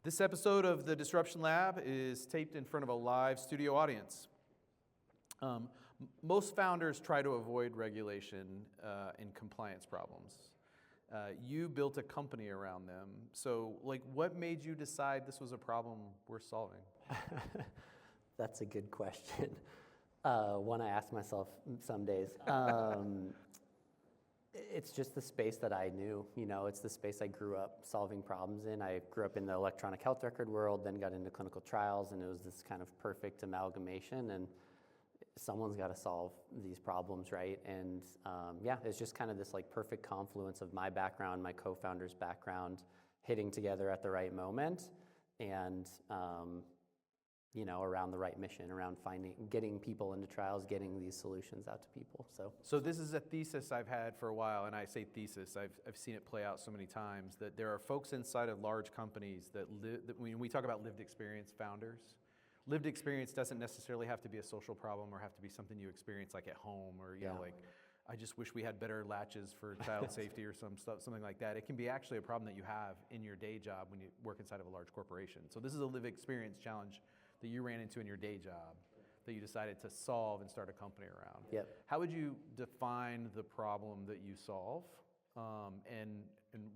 This episode of the Disruption Lab is taped in front of a live studio audience. Most founders try to avoid regulation and compliance problems. You built a company around them. So, what made you decide this was a problem worth solving? That's a good question. One I ask myself some days. It's just the space that I knew. It's the space I grew up solving problems in. I grew up in the electronic health record world, then got into clinical trials, and it was this kind of perfect amalgamation. And someone's got to solve these problems, right? And it's just kind of this perfect confluence of my background, my co-founder's background, hitting together at the right moment, and around the right mission, around getting people into trials, getting these solutions out to people. So this is a thesis I've had for a while, and I say thesis, I've seen it play out so many times, that there are folks inside of large companies that when we talk about lived experience founders, lived experience doesn't necessarily have to be a social problem or have to be something you experience at home or, I just wish we had better latches for child safety or something like that. It can be actually a problem that you have in your day job when you work inside of a large corporation. So this is a lived experience challenge that you ran into in your day job that you decided to solve and start a company around. Yep. How would you define the problem that you solve? And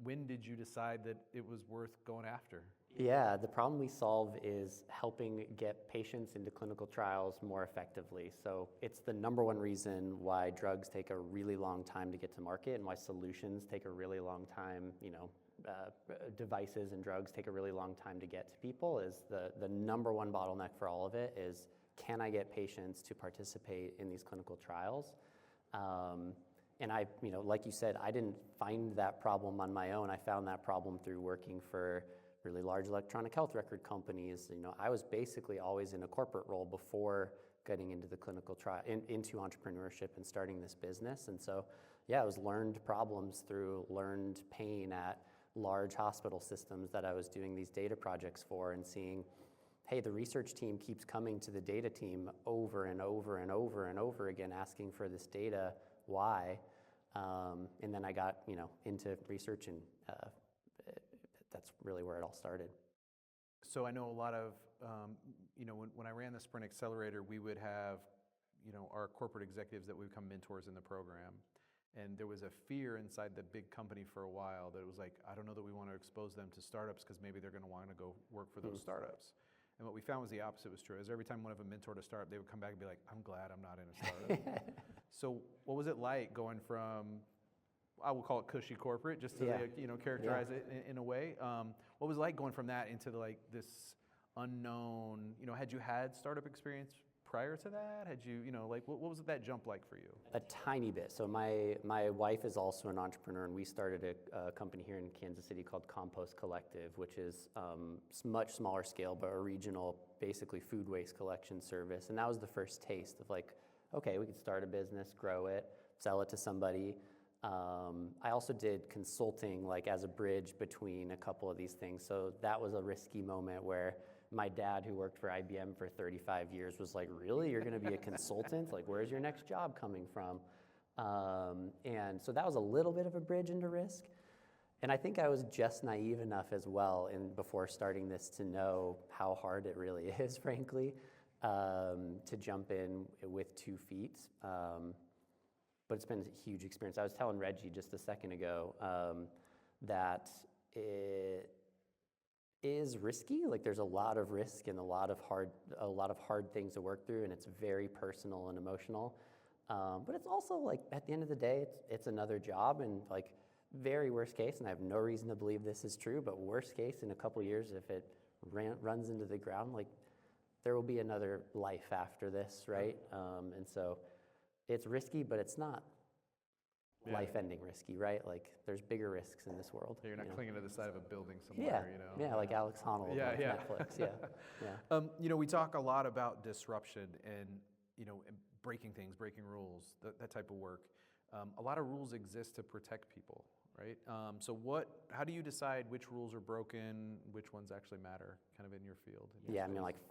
when did you decide that it was worth going after? Yeah, the problem we solve is helping get patients into clinical trials more effectively. So it's the number one reason why drugs take a really long time to get to market and why solutions take a really long time, devices and drugs take a really long time to get to people. Is the number one bottleneck for all of it is, can I get patients to participate in these clinical trials? And I, like you said, I didn't find that problem on my own. I found that problem through working for really large electronic health record companies. I was basically always in a corporate role before getting into the clinical trial, into entrepreneurship and starting this business. And so, it was learned problems through learned pain at large hospital systems that I was doing these data projects for, and seeing, hey, the research team keeps coming to the data team over and over and over and over again, asking for this data. Why? And then I got, into research, and that's really where it all started. So I know a lot of, when I ran the Sprint Accelerator, we would have, our corporate executives that would become mentors in the program. And there was a fear inside the big company for a while that it was I don't know that we want to expose them to startups because maybe they're going to want to go work for those startups. And what we found was the opposite was true. Is every time one of them mentored a startup, they would come back and be like, I'm glad I'm not in a startup. So what was it like going from, I will call it cushy corporate, just to characterize it in a way. What was it like going from that into this unknown, had you had startup experience prior to that? Had you, what was that jump like for you? A tiny bit. So my wife is also an entrepreneur, and we started a company here in Kansas City called Compost Collective, which is much smaller scale, but a regional, basically food waste collection service. And that was the first taste of okay, we could start a business, grow it, sell it to somebody. I also did consulting as a bridge between a couple of these things. So that was a risky moment where my dad, who worked for IBM for 35 years, was like, really? You're going to be a consultant? Where's your next job coming from? And so that was a little bit of a bridge into risk. And I think I was just naive enough as well before starting this to know how hard it really is, frankly, to jump in with 2 feet. But it's been a huge experience. I was telling Reggie just a second ago that it is risky. There's a lot of risk and a lot of hard things to work through, and it's very personal and emotional. But it's also at the end of the day, it's another job, and very worst case, and I have no reason to believe this is true, but worst case, in a couple years, if it runs into the ground, there will be another life after this, right? And so it's risky, but it's not life-ending risky, right? There's bigger risks in this world. You're not clinging to the side of a building somewhere, Yeah, like Alex Honnold with Netflix, yeah. We talk a lot about disruption and, breaking things, breaking rules, that type of work. A lot of rules exist to protect people, right? So how do you decide which rules are broken, which ones actually matter kind of in your field?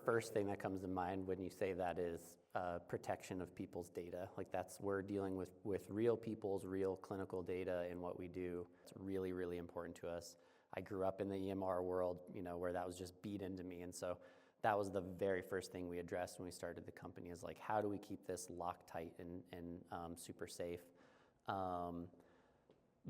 First thing that comes to mind when you say that is protection of people's data. We're dealing with real people's real clinical data in what we do. It's really, really important to us. I grew up in the EMR world, where that was just beat into me. And so that was the very first thing we addressed when we started the company, is like, how do we keep this Loctite and super safe?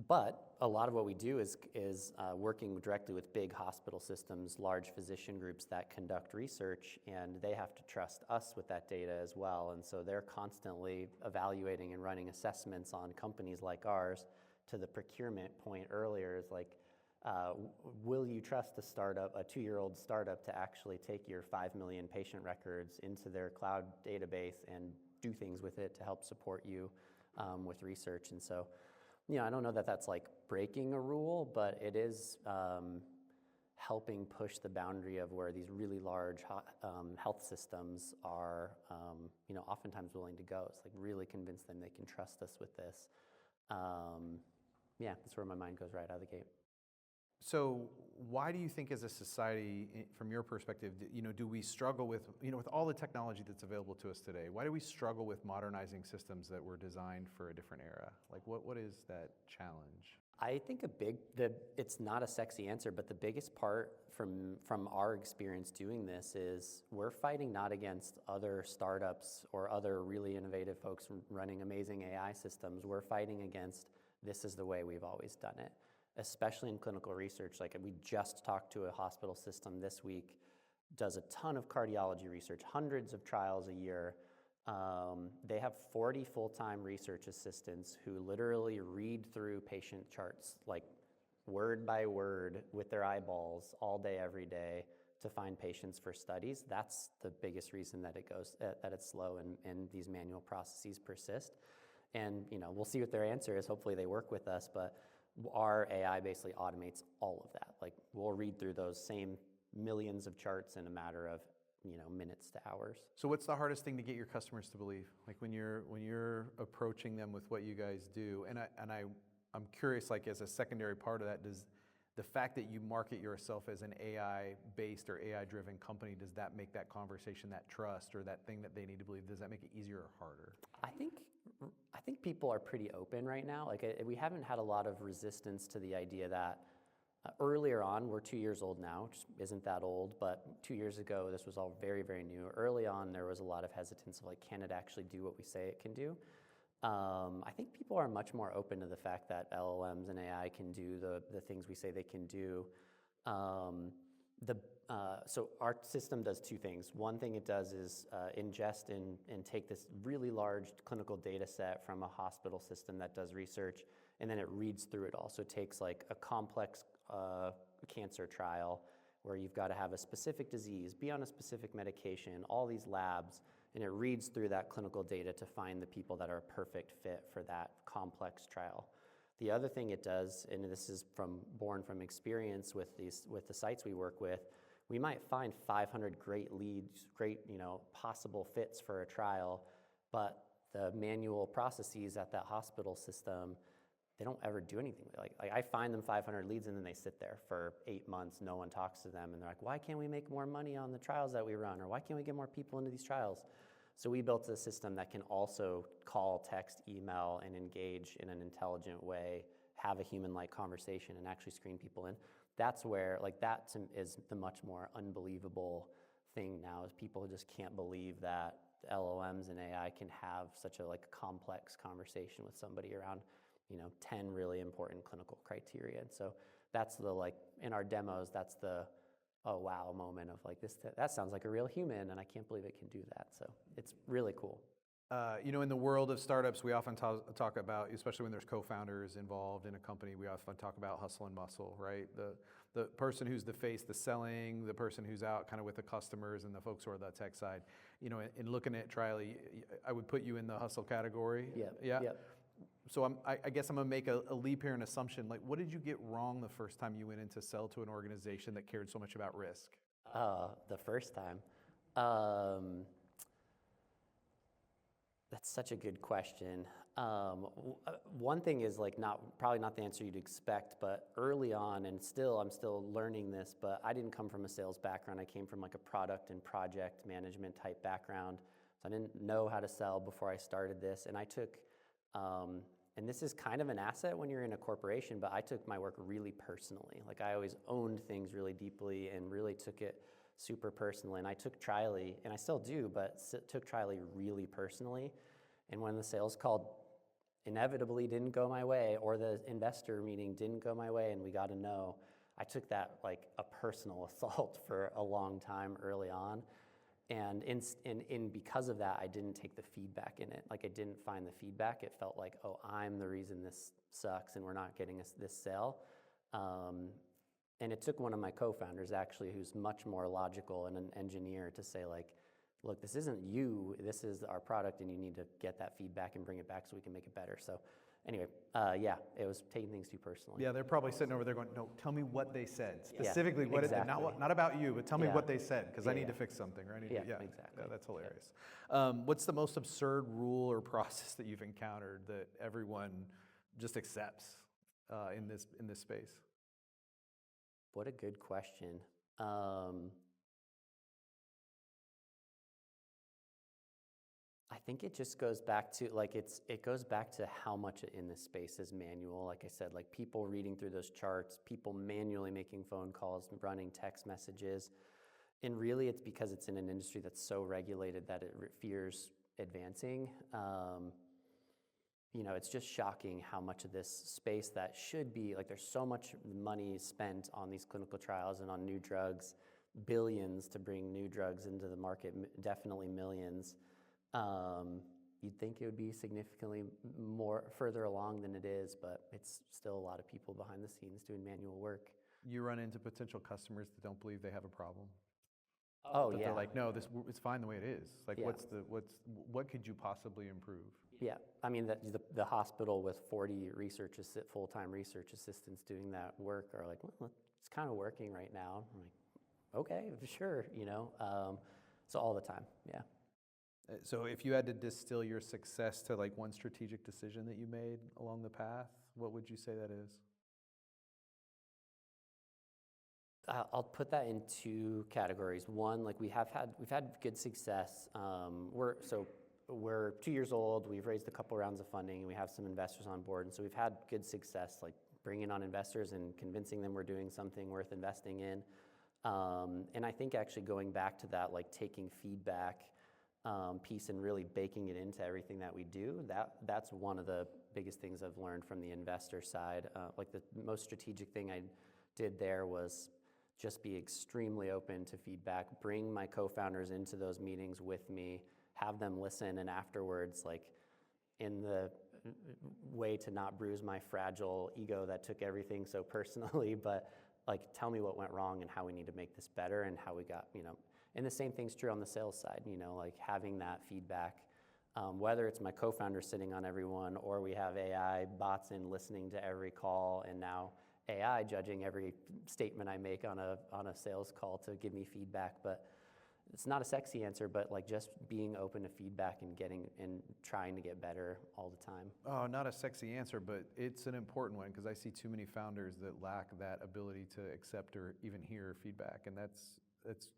But a lot of what we do is working directly with big hospital systems, large physician groups that conduct research, and they have to trust us with that data as well. And so they're constantly evaluating and running assessments on companies like ours. To the procurement point earlier, is like, will you trust a 2-year-old startup, to actually take your 5 million patient records into their cloud database and do things with it to help support you with research? And so, I don't know that that's like breaking a rule, but it is helping push the boundary of where these really large health systems are, oftentimes willing to go. It's like really convince them they can trust us with this. That's where my mind goes right out of the gate. So why do you think, as a society, from your perspective, do we struggle with, with all the technology that's available to us today, why do we struggle with modernizing systems that were designed for a different era? Like, what is that challenge? I think it's not a sexy answer, but the biggest part from our experience doing this is we're fighting not against other startups or other really innovative folks running amazing AI systems. We're fighting against, this is the way we've always done it. Especially in clinical research. Like, we just talked to a hospital system this week, does a ton of cardiology research, hundreds of trials a year. They have 40 full-time research assistants who literally read through patient charts, like word by word with their eyeballs all day, every day, to find patients for studies. That's the biggest reason that that it's slow and these manual processes persist. And we'll see what their answer is. Hopefully they work with us, but our AI basically automates all of that. Like, we'll read through those same millions of charts in a matter of minutes to hours. So what's the hardest thing to get your customers to believe? Like, when you're approaching them with what you guys do, and I'm curious, like, as a secondary part of that, does the fact that you market yourself as an AI-based or AI-driven company, does that make that conversation, that trust, or that thing that they need to believe, does that make it easier or harder? I think people are pretty open right now. Like, we haven't had a lot of resistance to the idea that earlier on, we're 2 years old now, which isn't that old, but 2 years ago, this was all very, very new. Early on, there was a lot of hesitance of like, can it actually do what we say it can do? I think people are much more open to the fact that LLMs and AI can do the things we say they can do. So our system does two things. One thing it does is ingest and take this really large clinical data set from a hospital system that does research, and then it reads through it all. So it takes like a complex cancer trial where you've got to have a specific disease, be on a specific medication, all these labs, and it reads through that clinical data to find the people that are a perfect fit for that complex trial. The other thing it does, and this is born from experience with the sites we work with, we might find 500 great leads, great possible fits for a trial, but the manual processes at that hospital system, they don't ever do anything. Like I find them 500 leads and then they sit there for 8 months, no one talks to them, and they're like, why can't we make more money on the trials that we run, or why can't we get more people into these trials? So we built a system that can also call, text, email, and engage in an intelligent way, have a human-like conversation, and actually screen people in. That's where, that is the much more unbelievable thing now, is people just can't believe that LLMs and AI can have such a complex conversation with somebody around 10 really important clinical criteria. And so that's in our demos, that's the oh wow moment of that sounds like a real human, and I can't believe it can do that. So it's really cool. In the world of startups, we often talk about, especially when there's co-founders involved in a company, we often talk about hustle and bustle, right? The person who's the face, the selling, the person who's out kind of with the customers, and the folks who are the tech side. In looking at Triley, I would put you in the hustle category. Yeah. So I guess I'm gonna make a leap here, an assumption. What did you get wrong the first time you went in to sell to an organization that cared so much about risk? The first time. That's such a good question. One thing is probably not the answer you'd expect, but early on, and I'm still learning this, but I didn't come from a sales background. I came from a product and project management type background. So I didn't know how to sell before I started this, and I took and this is kind of an asset when you're in a corporation, but I took my work really personally. Like I always owned things really deeply and really took it super personally. And I took Triley, and I still do, but took Triley really personally. And when the sales call inevitably didn't go my way, or the investor meeting didn't go my way and we got a no, I took that like a personal assault for a long time early on. And in because of that, I didn't take the feedback in it. Like I didn't find the feedback. It felt like, oh, I'm the reason this sucks and we're not getting this sale. And it took one of my co-founders actually, who's much more logical and an engineer, to say like, look, this isn't you, this is our product, and you need to get that feedback and bring it back so we can make it better. So anyway, yeah, it was taking things too personally. Yeah, they're probably sitting over there going, no, tell me what they said. Specifically, what exactly. Not about you, but tell me Yeah. what they said, because I need Yeah. to fix something, or I need to, Exactly. Yeah, that's hilarious. What's the most absurd rule or process that you've encountered that everyone just accepts in this space? What a good question. I think it just goes back to like it goes back to how much in this space is manual. Like I said, like people reading through those charts, people manually making phone calls, running text messages. And really it's because it's in an industry that's so regulated that it fears advancing. You know, it's just shocking how much of this space that should be, like there's so much money spent on these clinical trials and on new drugs, billions to bring new drugs into the market, definitely millions. You'd think it would be significantly more further along than it is, but it's still a lot of people behind the scenes doing manual work. You run into potential customers that don't believe they have a problem. Oh, But yeah. they're like, no, it's fine the way it is. Like, Yeah. what could you possibly improve? Yeah, I mean, the hospital with 40 full-time research assistants doing that work are like, well, it's kind of working right now. I'm like, okay, sure, you know. So all the time, yeah. So if you had to distill your success to like one strategic decision that you made along the path, what would you say that is? I'll put that in two categories. One, like we've had good success. We're 2 years old. We've raised a couple rounds of funding, and we have some investors on board. And so we've had good success, like bringing on investors and convincing them we're doing something worth investing in. And I think actually going back to that, like taking feedback piece and really baking it into everything that we do, that's one of the biggest things I've learned from the investor side. Like the most strategic thing I did there was just be extremely open to feedback, bring my co-founders into those meetings with me, have them listen, and afterwards, like in the way to not bruise my fragile ego that took everything so personally, but like tell me what went wrong and how we need to make this better and how we got, you know. And the same thing's true on the sales side, you know, like having that feedback, whether it's my co-founder sitting on everyone or we have AI bots in listening to every call, and now AI judging every statement I make on a sales call to give me feedback. But it's not a sexy answer, but like just being open to feedback and trying to get better all the time. Oh, not a sexy answer, but it's an important one, because I see too many founders that lack that ability to accept or even hear feedback, and that's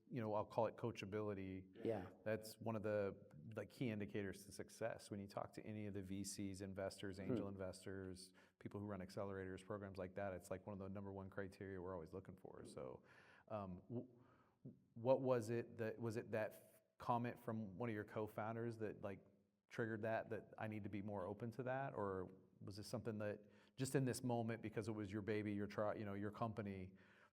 you know, I'll call it coachability. Yeah. That's one of the like key indicators to success. When you talk to any of the VCs, investors, angel investors, people who run accelerators, programs like that, it's like one of the number one criteria we're always looking for. So what was it that comment from one of your co-founders that like triggered that I need to be more open to that? Or was this something that just in this moment, because it was your baby, your company,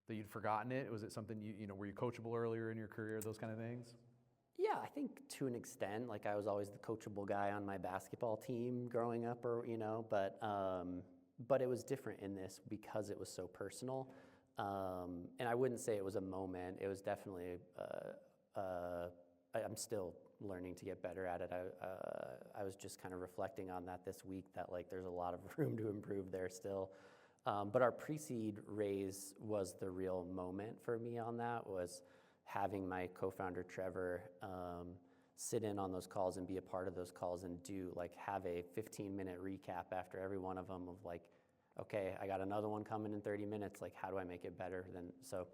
that you'd forgotten it? Was it something you know, were you coachable earlier in your career, those kind of things? Yeah, I think to an extent, like I was always the coachable guy on my basketball team growing up, or you know, but it was different in this because it was so personal. And I wouldn't say it was a moment. It was definitely, I'm still learning to get better at it. I was just kind of reflecting on that this week, that like there's a lot of room to improve there still. But our pre-seed raise was the real moment for me on that, was having my co-founder Trevor sit in on those calls and be a part of those calls and have a 15-minute recap after every one of them of like, okay, I got another one coming in 30 minutes. Like, how do I make it better? So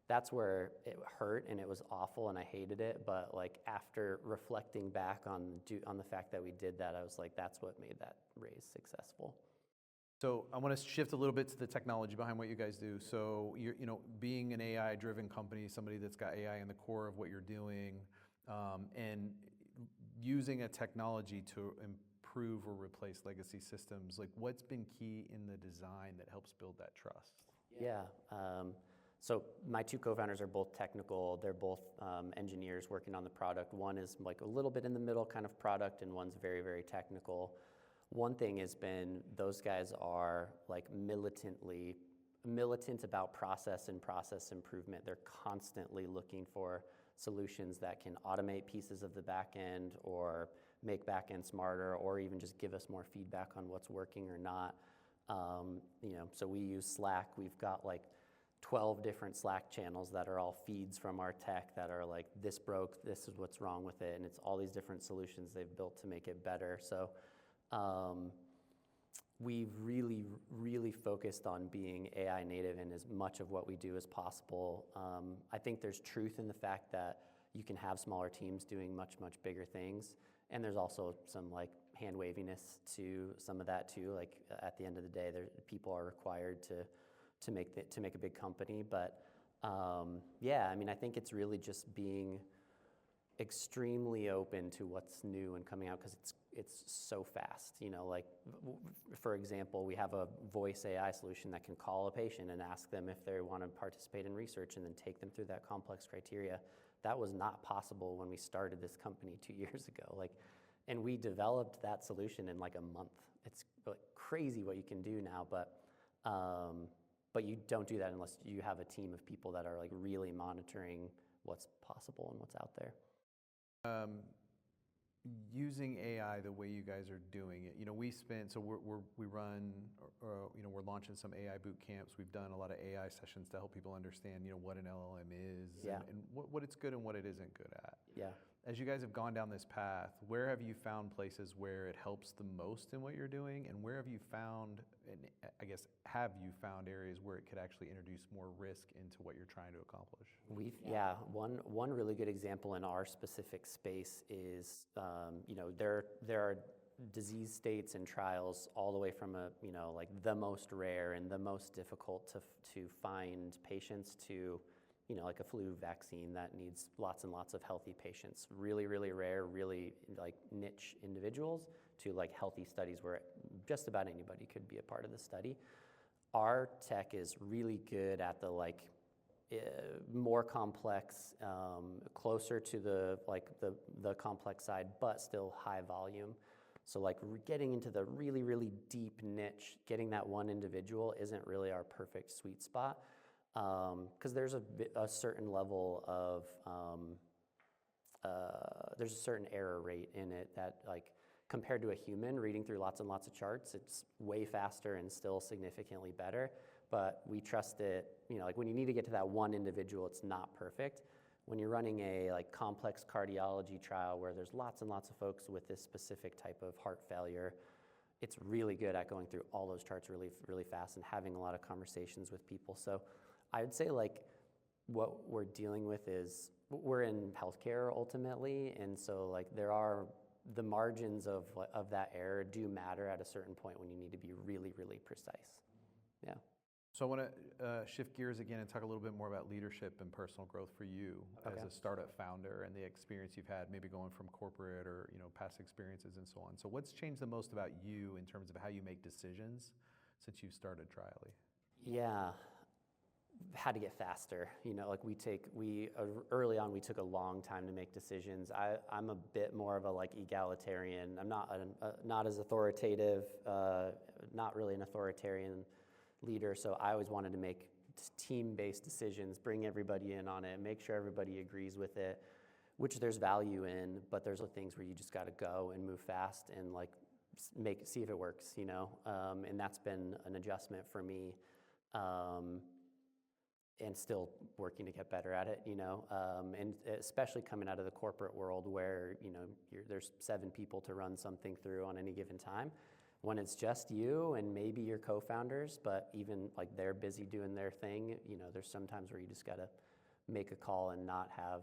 that's where it hurt and it was awful and I hated it. But like after reflecting back on the fact that we did that, I was like, that's what made that raise successful. So I want to shift a little bit to the technology behind what you guys do. So you're, being an AI-driven company, somebody that's got AI in the core of what you're doing, and using a technology to improve or replace legacy systems, like what's been key in the design that helps build that trust? Yeah. So my two co-founders are both technical. They're both engineers working on the product. One is like a little bit in the middle kind of product, and one's very, very technical. One thing has been those guys are like militant about process and process improvement. They're constantly looking for solutions that can automate pieces of the back end or make back end smarter, or even just give us more feedback on what's working or not. So we use Slack. We've got like 12 different Slack channels that are all feeds from our tech that are like, this broke, this is what's wrong with it, and it's all these different solutions they've built to make it better. So we've really, really focused on being AI native in as much of what we do as possible. I think there's truth in the fact that you can have smaller teams doing much, much bigger things. And there's also some like hand waviness to some of that too. Like at the end of the day, people are required to make a big company. But I think it's really just being extremely open to what's new and coming out, because it's so fast. For example, we have a voice AI solution that can call a patient and ask them if they want to participate in research and then take them through that complex criteria. That was not possible when we started this company 2 years ago. And we developed that solution in like a month. It's like crazy what you can do now, but you don't do that unless you have a team of people that are like really monitoring what's possible and what's out there. Using AI the way you guys are doing it, we're launching some AI boot camps. We've done a lot of AI sessions to help people understand, what an LLM is, Yeah. and what it's good and what it isn't good at. Yeah. As you guys have gone down this path, where have you found places where it helps the most in what you're doing, and where have you found, have you found areas where it could actually introduce more risk into what you're trying to accomplish? One really good example in our specific space is, there are disease states and trials all the way from the most rare and the most difficult to find patients to, like a flu vaccine that needs lots and lots of healthy patients, really, really rare, really like niche individuals, to like healthy studies where just about anybody could be a part of the study. Our tech is really good at the more complex, closer to the complex side, but still high volume. So getting into the really, really deep niche, getting that one individual isn't really our perfect sweet spot. Because there's a certain level of, there's a certain error rate in it that compared to a human reading through lots and lots of charts, it's way faster and still significantly better. But we trust it, when you need to get to that one individual, it's not perfect. When you're running a complex cardiology trial where there's lots and lots of folks with this specific type of heart failure, it's really good at going through all those charts really, really fast and having a lot of conversations with people. So I would say what we're dealing with is, we're in healthcare ultimately, and so there are the margins of that error do matter at a certain point when you need to be really, really precise. Yeah. So I want to shift gears again and talk a little bit more about leadership and personal growth for you as a startup founder, and the experience you've had maybe going from corporate or past experiences and so on. So what's changed the most about you in terms of how you make decisions since you've started Triley? Yeah. Had to get faster. Early on, we took a long time to make decisions. I'm a bit more of a egalitarian. I'm not as authoritative, not really an authoritarian leader. So I always wanted to make team-based decisions, bring everybody in on it, make sure everybody agrees with it, which there's value in, but there's things where you just got to go and move fast and see if it works, and that's been an adjustment for me. And still working to get better at it, and especially coming out of the corporate world where, there's 7 people to run something through on any given time. when it's just you and maybe your co-founders, but even like they're busy doing their thing, there's sometimes where you just gotta make a call and not have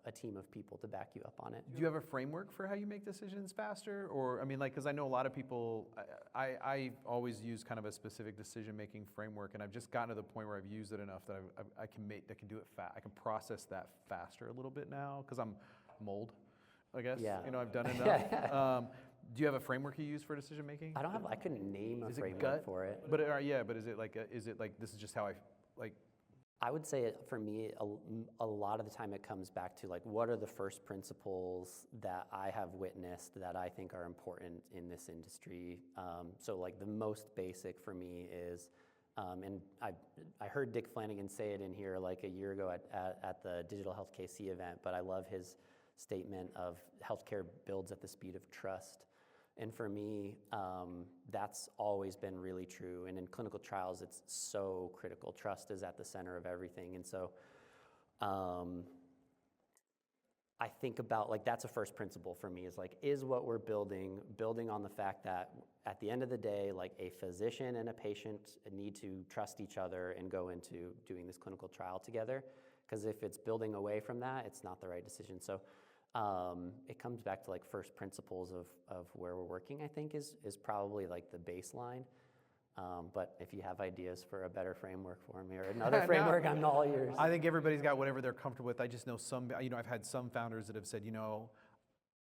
a team of people to back you up on it. Do you have a framework for how you make decisions faster? Or, I mean, like, because I know a lot of people, I always use kind of a specific decision-making framework, and I've just gotten to the point where I've used it enough that I can do it fast. I can process that faster a little bit now, because I'm old, I guess. Yeah. I've done enough. Do you have a framework you use for decision-making? I couldn't name a framework gut? for it. But but is it like this is just how I would say for me, a lot of the time it comes back to like, what are the first principles that I have witnessed that I think are important in this industry? So like the most basic for me is, and I heard Dick Flanagan say it in here like a year ago at the Digital Health KC event, but I love his statement of healthcare builds at the speed of trust. And for me, that's always been really true. And in clinical trials, it's so critical. Trust is at the center of everything. And so I think about, like, that's a first principle for me, is like, is what we're building on the fact that at the end of the day, like, a physician and a patient need to trust each other and go into doing this clinical trial together. Because if it's building away from that, it's not the right decision. So it comes back to like first principles of where we're working, I think is probably like the baseline. But if you have ideas for a better framework for me or another framework, I'm all ears. I think everybody's got whatever they're comfortable with. I just know I've had some founders that have said,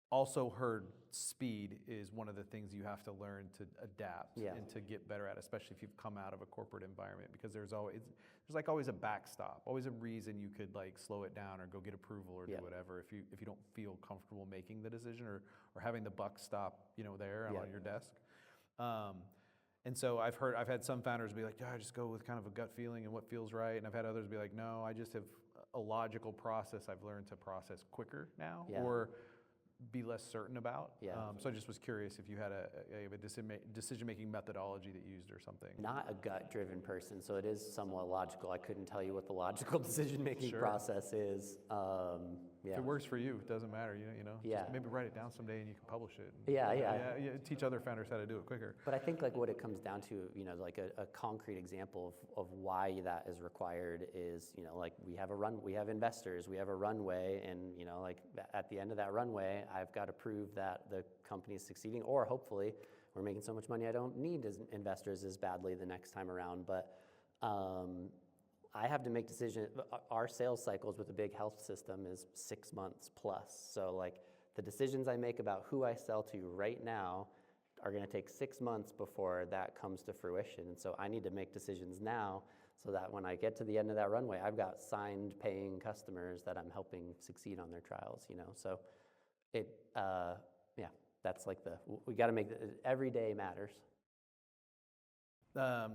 also heard speed is one of the things you have to learn to adapt and to get better at, especially if you've come out of a corporate environment, because there's always a backstop, always a reason you could like slow it down or go get approval or do whatever if you don't feel comfortable making the decision or having the buck stop there on your desk. And so I've had some founders be like, I just go with kind of a gut feeling and what feels right, and I've had others be like, no, I just have a logical process I've learned to process quicker now or be less certain about. So I just was curious if you had a decision-making methodology that you used or something. Not a gut-driven person, so it is somewhat logical. I couldn't tell you what the logical decision-making process is. If it works for you, it doesn't matter. Just maybe write it down someday and you can publish it. Teach other founders how to do it quicker. But I think like what it comes down to, like a concrete example of why that is required is, like we have investors, we have a runway, and like at the end of that runway, I've got to prove that the company is succeeding, or hopefully we're making so much money I don't need investors as badly the next time around. But I have to make decisions. Our sales cycles with a big health system is 6 months plus. So like the decisions I make about who I sell to right now are going to take 6 months before that comes to fruition. And so I need to make decisions now so that when I get to the end of that runway, I've got signed paying customers that I'm helping succeed on their trials, So that's like we got to make every day matters.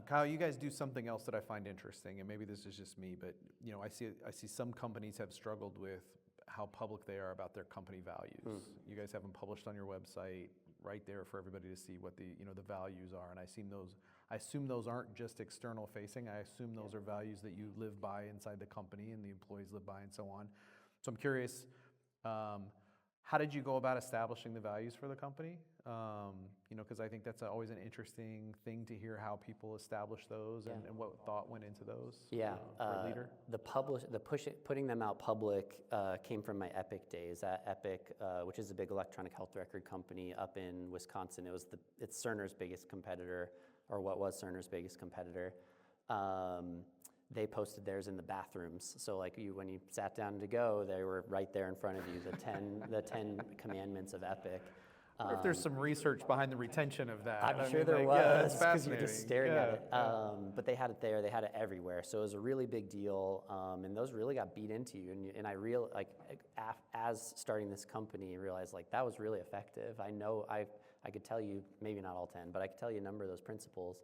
Kyle, you guys do something else that I find interesting, and maybe this is just me, but I see some companies have struggled with how public they are about their company values. You guys have them published on your website right there for everybody to see what the values are, and I assume those aren't just external facing. I assume those are values that you live by inside the company and the employees live by and so on. So I'm curious, how did you go about establishing the values for the company? Because I think that's always an interesting thing to hear how people establish those and what thought went into those. For a leader. Putting them out public came from my Epic days. At Epic, which is a big electronic health record company up in Wisconsin, it's Cerner's biggest competitor, or what was Cerner's biggest competitor. They posted theirs in the bathrooms. So like when you sat down to go, they were right there in front of you, the 10 commandments of Epic. I wonder if there's some research behind the retention of that. I'm sure there was, because you're just staring at it. But they had it there, they had it everywhere. So it was a really big deal, and those really got beat into you. And I as starting this company, realized like that was really effective. I know I could tell you, maybe not all 10, but I could tell you a number of those principles.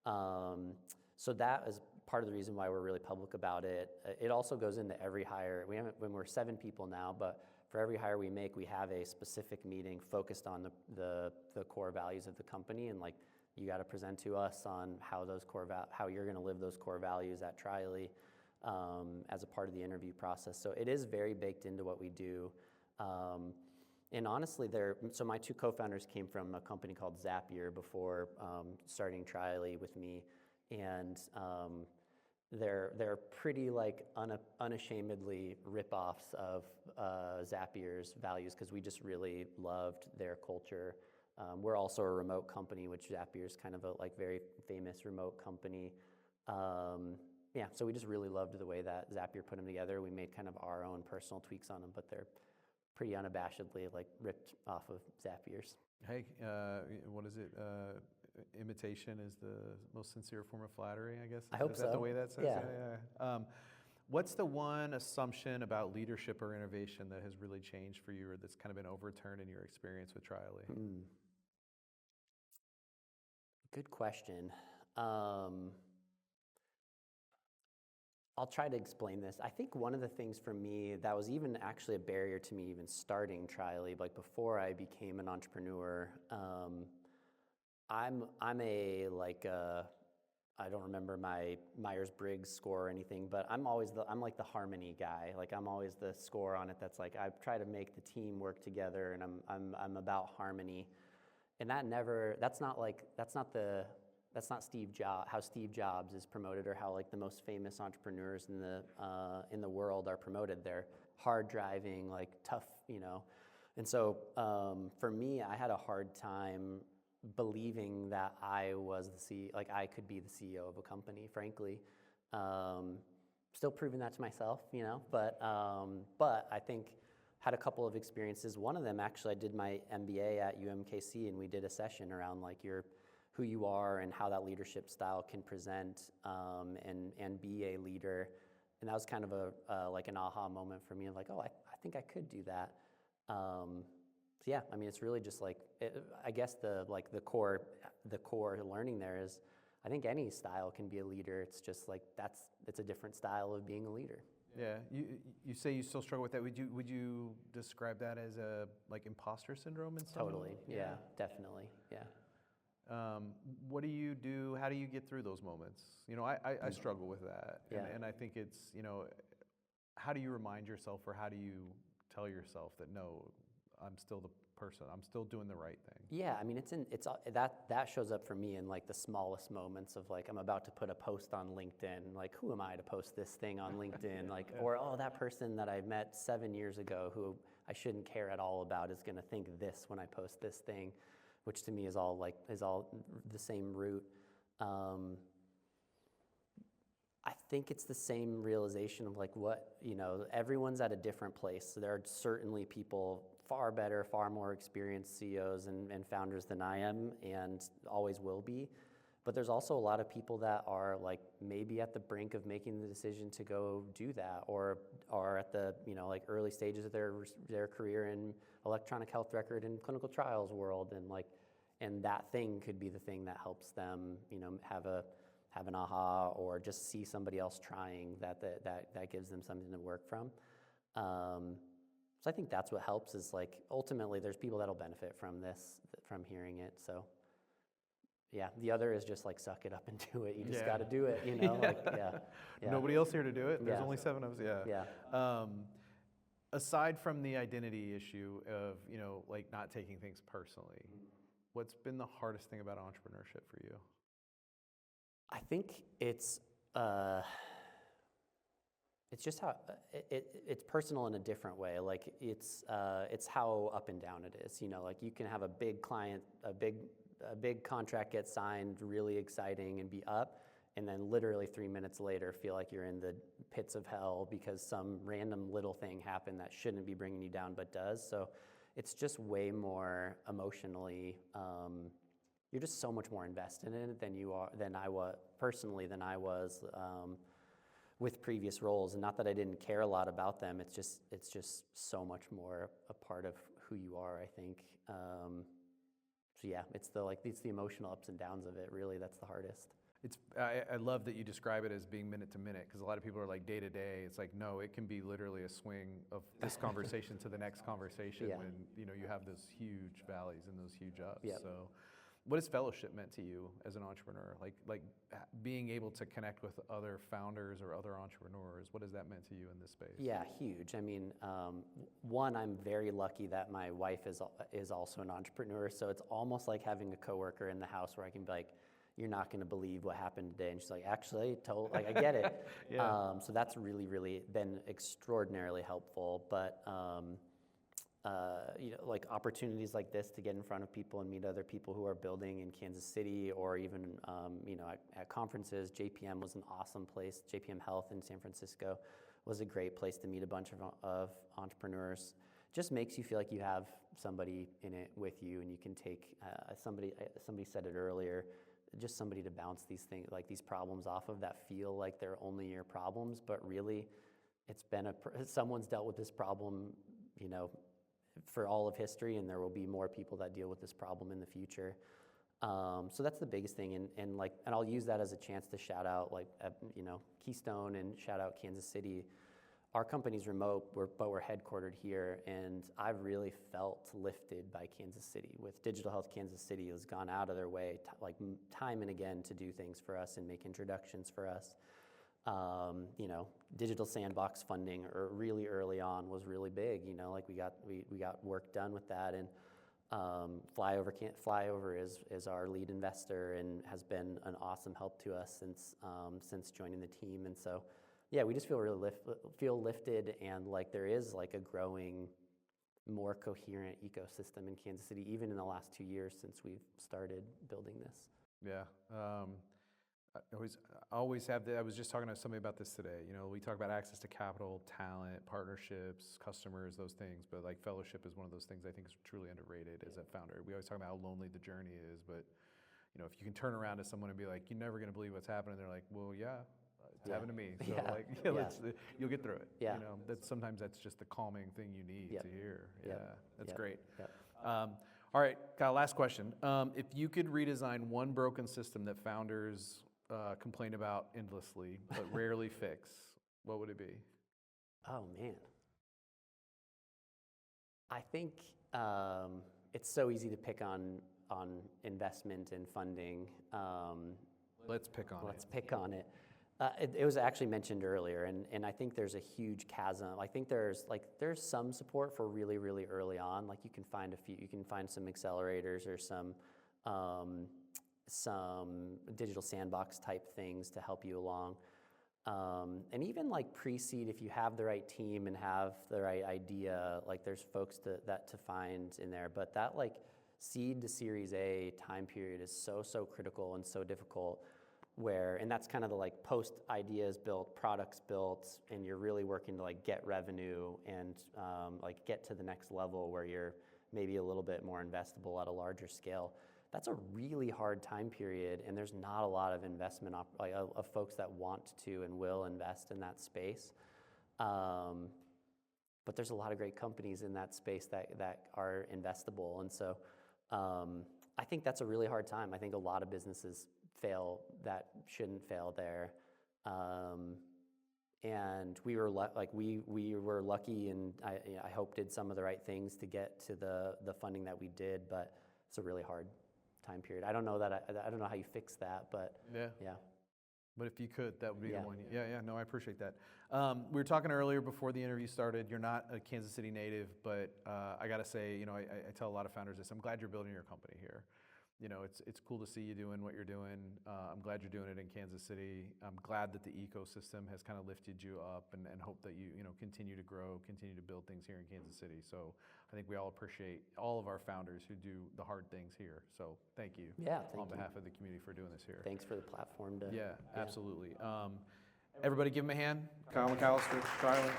So that is part of the reason why we're really public about it. It also goes into every hire. When we're 7 people now, but for every hire we make, we have a specific meeting focused on the core values of the company, and like you got to present to us on how you're going to live those core values at Triley as a part of the interview process. So it is very baked into what we do. And honestly, so my two co-founders came from a company called Zapier before starting Triley with me, and they're pretty like unashamedly rip-offs of Zapier's values because we just really loved their culture. We're also a remote company, which Zapier's kind of a like very famous remote company. Yeah, so we just really loved the way that Zapier put them together. We made kind of our own personal tweaks on them, but they're pretty unabashedly like ripped off of Zapier's. Hey, what is it? Imitation is the most sincere form of flattery, I guess. I hope Is that so. the way that says? Yeah. Yeah. What's the one assumption about leadership or innovation that has really changed for you, or that's kind of been overturned in your experience with Triley? Good question. I'll try to explain this. I think one of the things for me that was even actually a barrier to me even starting Triley, like before I became an entrepreneur, I'm a like I don't remember my Myers-Briggs score or anything, but I'm like the harmony guy. Like I'm always the score on it that's like I try to make the team work together, and I'm about harmony. And that's not Steve Jobs, how Steve Jobs is promoted, or how like the most famous entrepreneurs in the world are promoted. They're hard driving, like tough, you know. And so for me, I had a hard time believing that I was I could be the CEO of a company, frankly. Still proving that to myself, you know. But I think had a couple of experiences. One of them, actually, I did my MBA at UMKC, and we did a session around like who you are and how that leadership style can present and be a leader. And that was kind of like an aha moment for me of like, oh, I think I could do that. So yeah, I mean, it's really just like, I guess the core learning there is, I think any style can be a leader. It's just like, it's a different style of being a leader. Yeah, you say you still struggle with that. Would you describe that as a like imposter syndrome in some way? Totally, yeah, definitely, yeah. What do you do? How do you get through those moments? You know, I struggle with that. Yeah. And I think it's, you know, how do you remind yourself, or how do you tell yourself that, no, I'm still the person, I'm still doing the right thing? Yeah, I mean, that shows up for me in like the smallest moments of like, I'm about to put a post on LinkedIn, like, who am I to post this thing on LinkedIn? Like, or, oh, that person that I met 7 years ago who I shouldn't care at all about is gonna think this when I post this thing, which to me is all the same root. I think it's the same realization of like what, you know, everyone's at a different place. So there are certainly people far better, far more experienced CEOs and founders than I am, and always will be. But there's also a lot of people that are like maybe at the brink of making the decision to go do that, or are at the, you know, like early stages of their career in electronic health record and clinical trials world, and that thing could be the thing that helps them, you know, have an aha, or just see somebody else trying that gives them something to work from. So I think that's what helps, is like ultimately there's people that'll benefit from this, from hearing it. So yeah, the other is just like suck it up and do it. You just got to do it, you know. Yeah. Nobody else here to do it. There's only 7 of us. Yeah. Aside from the identity issue of, you know, like not taking things personally, what's been the hardest thing about entrepreneurship for you? I think it's just how it's personal in a different way. Like it's how up and down it is. You know, like you can have a big client, a big contract get signed, really exciting, and be up, and then literally 3 minutes later feel like you're in the pits of hell because some random little thing happened that shouldn't be bringing you down but does. So it's just way more emotionally. You're just so much more invested in it than I was with previous roles. And not that I didn't care a lot about them. It's just so much more a part of who you are, I think. So yeah, it's the emotional ups and downs of it. Really, that's the hardest. I love that you describe it as being minute to minute, because a lot of people are like day to day. It's like, no, it can be literally a swing of this conversation to the next conversation when, you know, you have those huge valleys and those huge ups. Yep. So What has fellowship meant to you as an entrepreneur? Like being able to connect with other founders or other entrepreneurs, what has that meant to you in this space? Yeah, huge. I mean, one, I'm very lucky that my wife is also an entrepreneur, so it's almost like having a coworker in the house where I can be like, you're not going to believe what happened today, and she's like, actually, like I get it. Yeah. So that's really, really been extraordinarily helpful. But like opportunities like this to get in front of people and meet other people who are building in Kansas City, or even at conferences. JPM was an awesome place. JPM Health in San Francisco was a great place to meet a bunch of entrepreneurs. Just makes you feel like you have somebody in it with you, and you can take somebody said it earlier, just somebody to bounce these things, like these problems off of, that feel like they're only your problems, but really it's been someone's dealt with this problem, for all of history, and there will be more people that deal with this problem in the future. So that's the biggest thing, and I'll use that as a chance to shout out Keystone, and shout out Kansas City. Our company's remote, but we're headquartered here, and I've really felt lifted by Kansas City. With Digital Health Kansas City has gone out of their way, time and again, to do things for us and make introductions for us. Digital Sandbox funding really early on was really big. We got work done with that, and Flyover is our lead investor and has been an awesome help to us since joining the team. And so, yeah, we just feel really lifted, and like there is like a growing, more coherent ecosystem in Kansas City, even in the last 2 years since we've started building this. Yeah. I always have I was just talking to somebody about this today. We talk about access to capital, talent, partnerships, customers, those things, but like fellowship is one of those things I think is truly underrated as a founder. We always talk about how lonely the journey is, but if you can turn around to someone and be like, you're never going to believe what's happening, they're like, well, yeah, it's happened to me. So you'll get through it. Yeah. Sometimes that's just the calming thing you need to hear. Yeah, that's great. Yep. All right, Kyle, last question. If you could redesign one broken system that founders complain about endlessly but rarely fix, what would it be? Oh man, I think it's so easy to pick on investment and funding. Let's pick on it. It was actually mentioned earlier, and I think there's a huge chasm. I think there's some support for really, really early on. Like you can find some accelerators or some digital sandbox type things to help you along. And even like pre-seed, if you have the right team and have the right idea, like there's folks to find in there. But that like seed to Series A time period is so critical and so difficult. And that's kind of the like post ideas built, products built, and you're really working to like get revenue and like get to the next level where you're maybe a little bit more investable at a larger scale. That's a really hard time period, and there's not a lot of investment of folks that want to and will invest in that space. But there's a lot of great companies in that space that are investable, and so I think that's a really hard time. I think a lot of businesses fail that shouldn't fail there, and we were we were lucky, and I hope did some of the right things to get to the funding that we did, but it's a really hard time period. I don't know how you fix that, but yeah. But if you could, that would be the one. Yeah. Yeah. No, I appreciate that. We were talking earlier before the interview started. You're not a Kansas City native, but I got to say, I tell a lot of founders this. I'm glad you're building your company here. It's cool to see you doing what you're doing. I'm glad you're doing it in Kansas City. I'm glad that the ecosystem has kind of lifted you up, and hope that you continue to grow, continue to build things here in Kansas City. So I think we all appreciate all of our founders who do the hard things here. So thank you. Yeah, on behalf of the community for doing this here. Thanks for the platform. Absolutely. Everybody give him a hand. Kyle McAllister, Charlie.